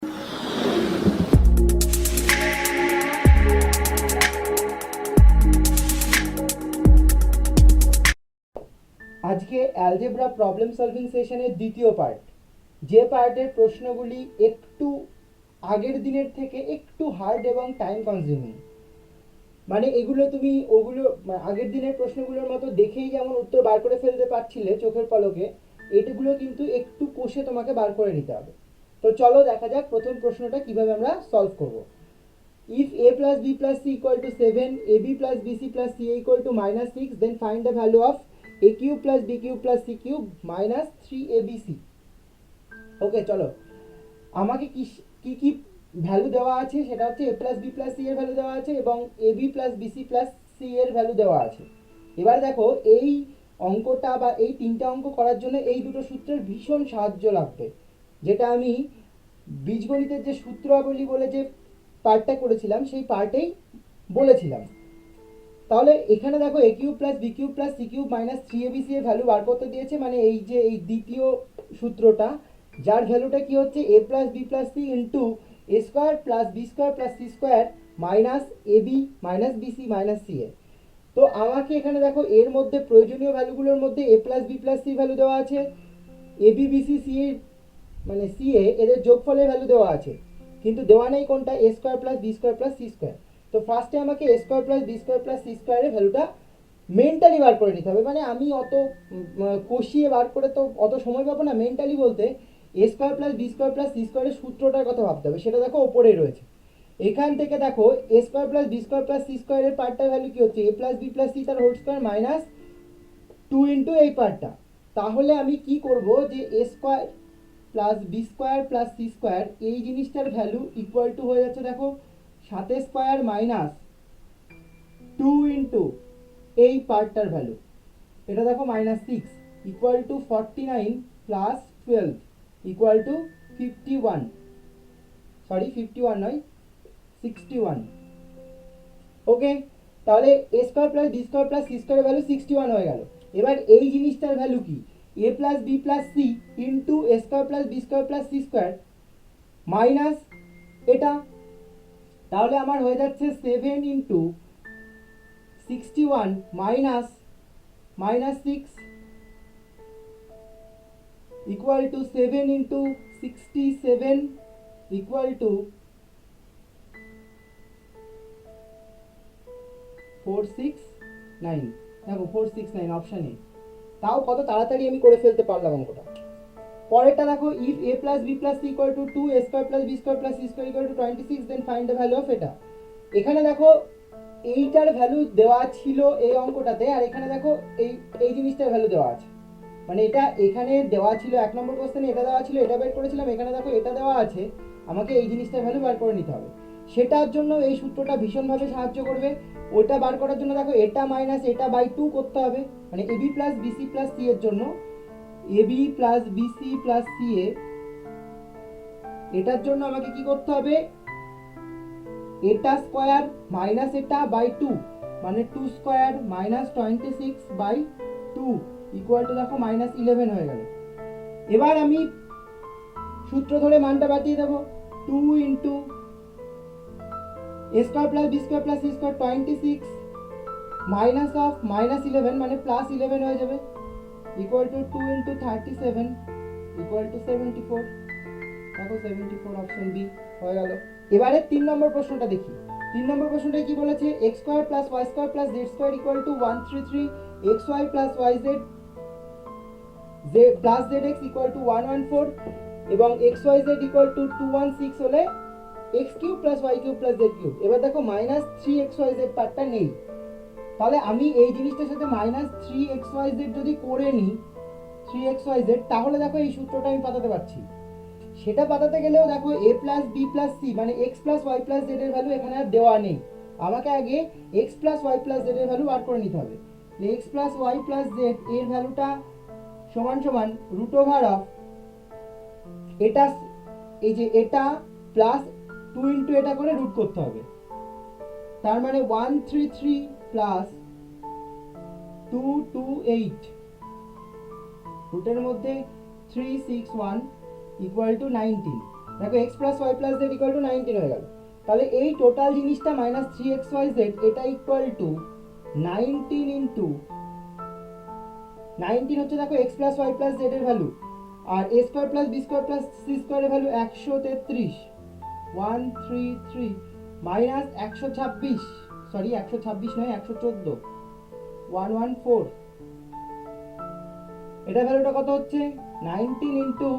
আজকে algebra problem solving সেশনের দ্বিতীয় পার্ট, যে পার্টের প্রশ্নগুলি একটু আগের দিনের থেকে একটু হার্ড এবং টাইম কনজিউমিং। মানে এগুলো তুমি ওগুলো আগের দিনের প্রশ্নগুলোর মতো দেখেই যেমন উত্তর বার করে ফেলতে পারছিলে চোখের পলকে, এটাগুলো কিন্তু একটু কষে তোমাকে বার করে নিতে হবে। তো চলো দেখা যাক প্রথম প্রশ্নটা কিভাবে আমরা সলভ করব। If a plus b plus c equal to 7, ab plus bc plus ca equal to minus 6, then find the value of a cube plus b cube plus c cube minus 3abc. ওকে চলো, আমাকে কি কি কি value দেওয়া আছে সেটা হচ্ছে a plus b plus c এর ভ্যালু দেওয়া আছে এবং ab plus bc plus c এর ভ্যালু দেওয়া আছে। এবার দেখো এই অঙ্কটা বা এই তিনটা অঙ্ক করার জন্য এই দুটো সূত্রের ভীষণ সাহায্য লাগবে, যেটা আমি বীজগণিতের যে সূত্রাবলী বলে যে পার্টটা করেছিলাম সেই পার্টেই বলেছিলাম। তাহলে এখানে দেখো a cube plus b cube plus c cube minus 3abc এর ভ্যালু বার করতে দিয়েছে, মানে এই যে এই দ্বিতীয় সূত্রটা যার ভ্যালুটা কি হচ্ছে a plus B plus C into A square plus B square plus C square minus AB minus BC minus C A. তো আমাকে এখানে দেখো এর মধ্যে প্রয়োজনীয় ভ্যালুগুলোর মধ্যে a plus B plus c value দেওয়া আছে, এবি বিসি সি এ মানে সি এ এদের যোগফলের ভ্যালু দেওয়া আছে, কিন্তু দেওয়া নেই কোনটা A square plus B square plus C square. তো ফার্স্টে আমাকে A square plus B square plus C স্কোয়ারের ভ্যালুটা মেন্টালি বার করে নিতে হবে। মানে আমি অত কষিয়ে বার করে তো অত সময় পাবো না, মেন্টালি বলতে A square plus B square plus C স্কোয়ারের সূত্রটার কথা ভাবতে হবে, সেটা দেখো ওপরেই রয়েছে। এখান থেকে দেখো A square plus B square plus C স্কোয়ারের পার্টটার ভ্যালু কি হচ্ছে A plus B plus C তার হোল স্কোয়ার মাইনাস 2 ইন্টু এই পার্টটা। তাহলে আমি কি করব যে A square plus B square plus C square এই জিনিসটার ভ্যালু ইকুয়াল টু হয়ে যাচ্ছে দেখো 7 স্কোয়ার মাইনাস 2 ইন্টু এই পার্টটার ভ্যালু, এটা দেখো minus 6 equal to 49 plus 12 equal to 51, sorry 51 নয় 61। ওকে, তাহলে A square plus B square plus C স্কোয়ারের ভ্যালু 61 হয়ে গেল। এবার এই জিনিসটার ভ্যালু কি A plus B plus C into A square plus B square plus C square minus এটা, তাহলে আমার হয়ে যাচ্ছে 7 into 61 minus minus 6 equal to 7 into 67 equal two 469। দেখো 469 অপশানে, তাও কত তাড়াতাড়ি আমি করে ফেলতে পারলাম অঙ্কটা। পরেরটা দেখো if a plus B plus c equal to 2 a square plus B square plus C square equal to 26 then find the value of এটা। এখানে দেখো এইটার ভ্যালু দেওয়া ছিল এই অঙ্কটাতে, আর এখানে দেখো এই এই জিনিসটার ভ্যালু দেওয়া আছে। মানে এটা এখানে দেওয়া ছিল 1 নম্বর কোশ্চেনে, এটা দেওয়া ছিল, এটা বের করেছিলাম, এখানে দেখো এটা দেওয়া আছে, আমাকে এই জিনিসটার ভ্যালু বার করে নিতে হবে। সেটার জন্য এই সূত্রটা ভীষণভাবে সাহায্য করবে। ওটা বার করার জন্য দেখো এটা মাইনাস এটা বাই 2 করতে হবে, মানে AB plus BC plus C এর জন্য AB plus BC plus C A, এটার জন্য আমাকে কি করতে হবে এটা স্কোয়ার মাইনাস এটা বাই 2 মানে 2 square minus 26 by 2 equal to দেখো মাইনাস 11 হয়ে গেল। এবার আমি সূত্র ধরে মানটা বাতিয়ে দেবো 2 into A square plus B square plus C square 26 minus of minus 11 মানে প্লাস 11 হয়ে যাবে equal to 2 into 37 equal to 74। দেখো 74 অপশন বি হয়ে গেল। এবারে 3 নম্বর প্রশ্নটা দেখি। 3 নম্বর প্রশ্নটায় কি বলেছে x square plus y square plus z square equal to 133 xy plus yz z plus zx equal to 114 এবং xyz ইকুয়াল টু 216 হলে x cube plus y cube plus z cube. এবার দেখো মাইনাস 3xyz পার্টটা নেই, তাহলে আমি এই জিনিসটার সাথে মাইনাস 3xyz যদি করে নিই 3xyz, তাহলে দেখো এই সূত্রটা আমি পাতাতে পারছি। সেটা পাতাতে গেলেও দেখো a প্লাস বি প্লাস সি মানে x plus Y plus Z এর ভ্যালু এখানে আর দেওয়া নেই, আমাকে আগে x plus Y plus Z এর ভ্যালু বার করে নিতে হবে। x plus Y plus Z এর ভ্যালুটা সমান সমান রুট ওভার অফ এটা, এই যে এটা প্লাস 2 ইন্টু এটা করে রুট করতে হবে, তার মানে 133 প্লাস 228 রুটের মধ্যে 361 ইকুয়াল টু 19। দেখো x plus Y plus z equal to 19 হয়ে গেল। তাহলে এই টোটাল জিনিসটা মাইনাস 3xyz এটা ইকুয়াল টু 19 ইন্টু 19 হচ্ছে দেখো x plus Y plus Z এর ভ্যালু, আর a square plus B square plus C স্কোয়ারের ভ্যালু 133 133 মাইনাস 126, সরি 126 নয় 114 114, এটা ভ্যালুটা কত হচ্ছে 19 ইন্টু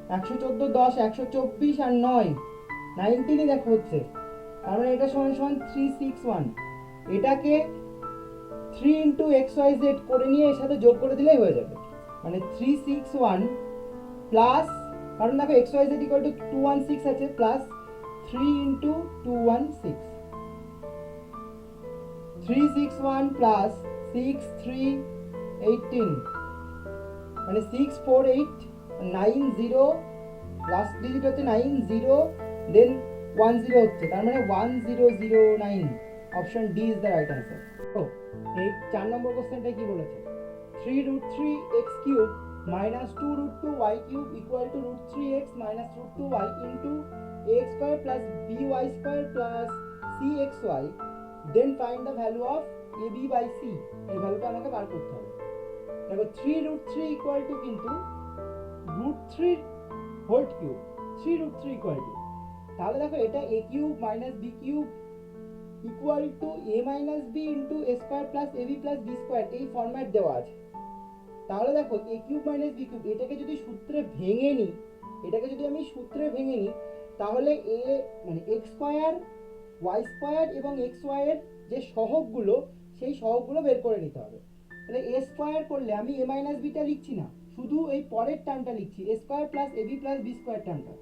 114 10 124 আর 9 19ই দেখো হচ্ছে, তার মানে এটা সমান সমান 361। এটাকে 3 ইন্টু xyz করে নিয়ে এর সাথে যোগ করে দিলেই হয়ে যাবে, মানে 361 প্লাস, কারণ দেখো xyz ইকুয়াল টু 216 আছে, প্লাস 3 ইন্টু 216 361 প্লাস 6 3 18, মানে 648 90, লাস্ট ডিজিট হচ্ছে 90 দেন 10 হচ্ছে, তার মানে 1009। Option D is the right answer. তো এই 4 নম্বর কোশ্চেনটা কি বলেছে, 3√3x cube minus 2√2y cube equal to √3x minus √2y into ax square plus by square plus cxy, then find the value of ab by c। এই ভ্যালুটা আমাকে বার করতে হবে। দেখো 3√3 ইকুয়াল টু কিন্তু √3 হোল কিউব, 3√3 ইকুয়াল টু, তাহলে দেখো এটা a cube minus b cube equal two a minus b into a square plus ab plus b square, এই ফরম্যাট দেওয়া আছে। তাহলে দেখো a cube minus b cube, এটাকে যদি সূত্রে ভেঙে নিই, তাহলে a মানে x স্কয়ার y স্কয়ার এবং xy এর যে সহগগুলো সেই সহগগুলো বের করে নিতে হবে। তাহলে a স্কয়ার করলে আমি a মাইনাস b টা লিখছি না, শুধু এই পরের টার্মটা লিখছি, a square plus ab plus b square টার্মটা,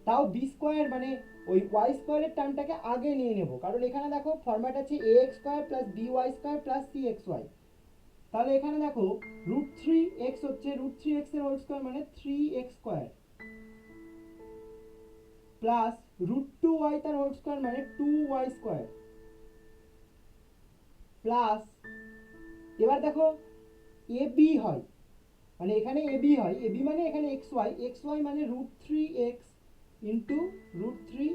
তাও b স্কয়ার মানে ওই y স্কয়ারের টার্মটাকে আগে নিয়ে নেব, কারণ এখানে দেখো ফরম্যাট আছে ax square plus by square plus cxy। তাহলে এখানে দেখো √3x হচ্ছে √3x এর হোল স্কয়ার মানে 3x স্কয়ার প্লাস √2y তার হোল স্কয়ার মানে 2y স্কয়ার প্লাস, এবার দেখো ab হয়, মানে এখানে ab হয়, ab মানে এখানে xy মানে √3x ইন্টু √3,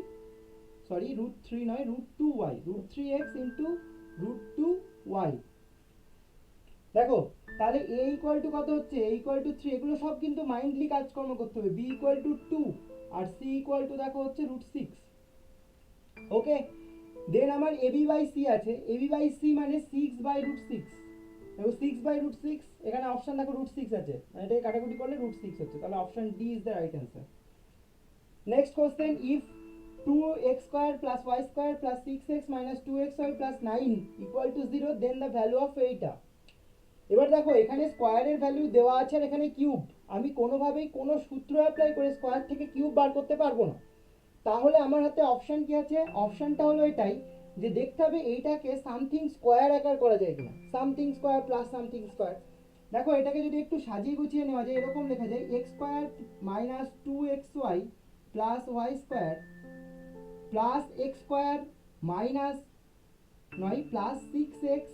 সরি √3 নয় √2y, √3x ইন্টু √2y। দেখো তাহলে a ইকুয়াল টু কত হচ্ছে, a ইকুয়াল টু 3, এগুলো সব কিন্তু মাইন্ডলি কাজকর্ম করতে হবে। b ইকুয়াল টু 2 আর c ইকুয়াল টু দেখো হচ্ছে √6। ওকে, দেন আমার ab বাই c আছে, ab বাই c মানে 6 বাই √6, দেখো 6 বাই √6, এখানে অপশন দেখো √6 আছে, মানে এটাকে কাটাকুটি করলে √6 হচ্ছে, তাহলে option D is the right answer. Next question, if 2x square plus y square plus 6x minus 2xy plus 9 equal to 0, then the value of এইটা। এবার দেখো এখানে স্কয়ারের ভ্যালু দেওয়া আছে আর এখানে কিউব, আমি কোনোভাবেই কোনো সূত্র অ্যাপ্লাই করে স্কয়ার থেকে কিউব বার করতে পারবো না। তাহলে আমার হাতে অপশন কি আছে, অপশনটা হলো এটাই যে দেখতে হবে এইটাকে সামথিং স্কয়ার আকার করা যায় কিনা, something square plus something square. দেখো এটাকে যদি একটু সাজিয়ে গুছিয়ে নেওয়া যায়, এরকম লেখা যায় x square minus 2xy plus y square plus x square minus নয় plus 6x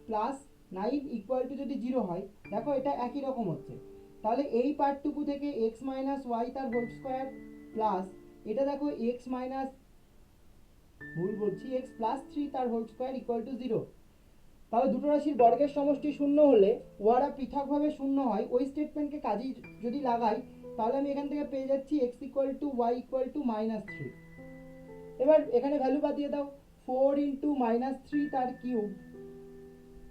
plus 9 equal to যদি 0 হয়, দেখো এটা একই রকম হচ্ছে। তাহলে এই পার্টটুকু থেকে x মাইনাস y তার হোল স্কয়ার প্লাস এটা দেখো x মাইনাস, ভুল বলছি, x প্লাস 3 তার হোল স্কয়ার ইকুয়াল টু 0। তাহলে দুটো রাশির বর্গের সমষ্টি শূন্য হলে উহারা পৃথকভাবে শূন্য হয়, ওই স্টেটমেন্টকে কাজে যদি লাগাই তাহলে আমি এখান থেকে পেয়ে যাচ্ছি x equal to y equal to -3। এবার এখানে ভ্যালু বাদিয়ে দাও, 4 ইন্টু -3 তার কিউব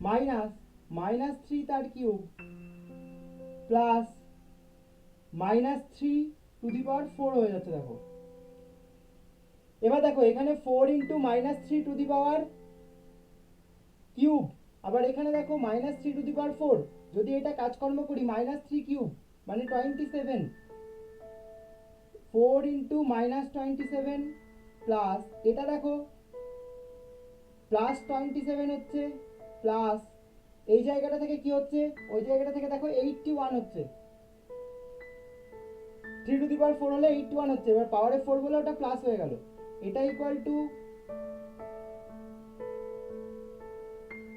মাইনাস -3 তার কিউব প্লাস -3 টু দি পাওয়ার 4 হয়ে যাচ্ছে। দেখো এবার দেখো এখানে 4 into -3 to the power cube, আবার এখানে দেখো -3 টু দি পাওয়ার 4, যদি এটা কাজকর্ম করি -3 কিউব মানে 27, 4 ইন্টু -27 প্লাস এটা দেখো প্লাস 27 হচ্ছে প্লাস এই জায়গাটা থেকে কি হচ্ছে, ওই জায়গাটা থেকে দেখো 81 হচ্ছে, 3 টু দি পাওয়ার 4 হলে 81 হচ্ছে, এবার পাওয়ারে 4 বলে ওটা প্লাস হয়ে গেল, এটা ইকুয়াল টু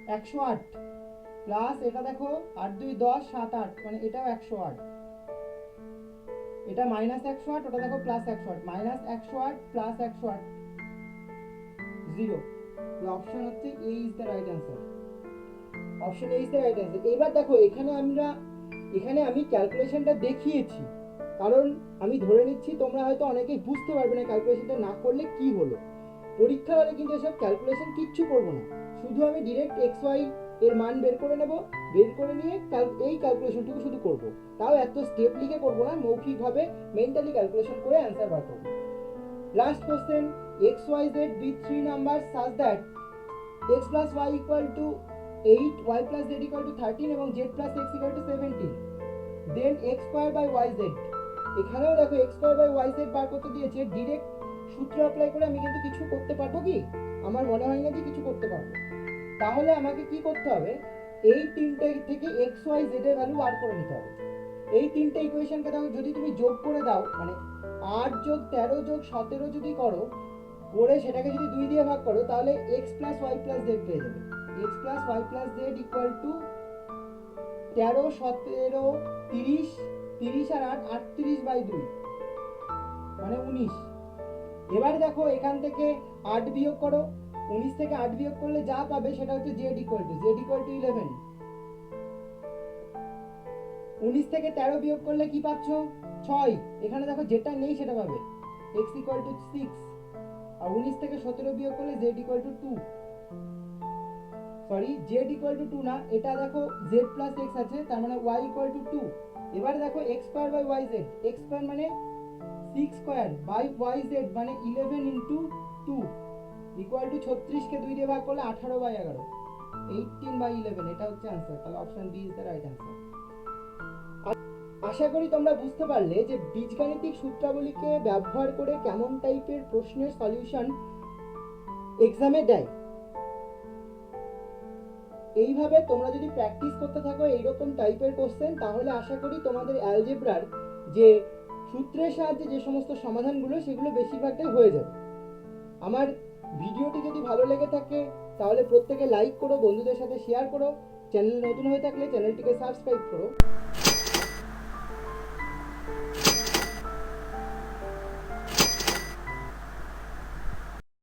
108। প্লাস এটা দেখো 8 2 10 7 8 মানে এটাও 108, এটা মাইনাস 108, ওটা দেখো প্লাস 108, মাইনাস 108 প্লাস 108 0। তো অপশন হচ্ছে A is the right answer. Option A is the right answer. এবার দেখো এখানে আমি ক্যালকুলেশনটা দেখিয়েছি, কারণ আমি ধরে নিচ্ছি তোমরা হয়তো অনেকেই বুঝতে পারবে না ক্যালকুলেশনটা না করলে কি হলো। পরীক্ষা হলে কিন্তু এসব ক্যালকুলেশন কিচ্ছু করব না, শুধু আমি ডিরেক্ট এক্স ওয়াই এর মান বের করে নেব, বের করে নিয়ে এই ক্যালকুলেশনটুকু শুধু করব। তাও এত স্টেপ লিখে করব না, মৌখিকভাবে মেন্টালি ক্যালকুলেশন করে অ্যান্সার বার করব। Last question, x y z be 3 numbers such that x plus y equal to 8, y plus z equal to 13 এবং z plus x equal to 17, then x square by yz। এখানেও দেখো x square by yz বার করতে দিয়েছে, direct সূত্র apply করে আমি কিন্তু কিছু করতে পারবো কি? আমার মনে হয় না যে কিছু করতে পারবো। তাহলে আমাকে কি করতে হবে? এই তিনটে থেকে x y z এর ভ্যালু বার করে নিতে হবে। এই তিনটে ইকুয়েশনকে দাও, যদি তুমি যোগ করে দাও, মানে 8 যোগ 13 যোগ 17 যদি করো, করে সেটাকে যদি 2 দিয়ে ভাগ করো, তাহলে x plus y plus z পেয়ে যাবে। x plus y plus z equal to 13 17 30 30 R 8 38 by 2 মানে 19। এবার দেখো এখান থেকে 8 বিয়োগ করো, 19 থেকে 8 বিয়োগ করলে যা পাবে সেটা হচ্ছে z equal to 11। 19 থেকে 13 বিয়োগ করলে কি পাচ্ছ? 6। এখানে দেখো যেটা নেই সেটা পাবে, x equal to 6। আর 19 থেকে 17 বিয়োগ করলে z equal to 2, sorry z equal to 2 না, এটা দেখো z plus x আছে, তার মানে y equal to 2। এবার দেখো x square by yz, x square মানে 6 square by yz মানে 11 into 2 equal to 36 কে 2 দিয়ে ভাগ করলে 18 by 11, 18 by 11, এটা হচ্ছে आंसर। তাহলে option B is the right answer. আশা করি তোমরা বুঝতে পারলে যে বীজগাণিতিক সূত্রাবলীকে ব্যবহার করে কেমন টাইপের প্রশ্নের সলিউশন এক্সামে দেয়। এইভাবে তোমরা যদি প্র্যাকটিস করতে থাকো এইরকম টাইপের কোশ্চেন, তাহলে আশা করি তোমাদের অ্যালজেব্রার যে সূত্রের সাহায্যে যে সমস্ত সমাধানগুলো, সেগুলো বেশিরভাগটাই হয়ে যাবে। আমার ভিডিওটি যদি ভালো লেগে থাকে তাহলে প্রত্যেকে লাইক করো, বন্ধুদের সাথে শেয়ার করো, চ্যানেল নতুন হয়ে থাকলে চ্যানেলটিকে সাবস্ক্রাইব করো।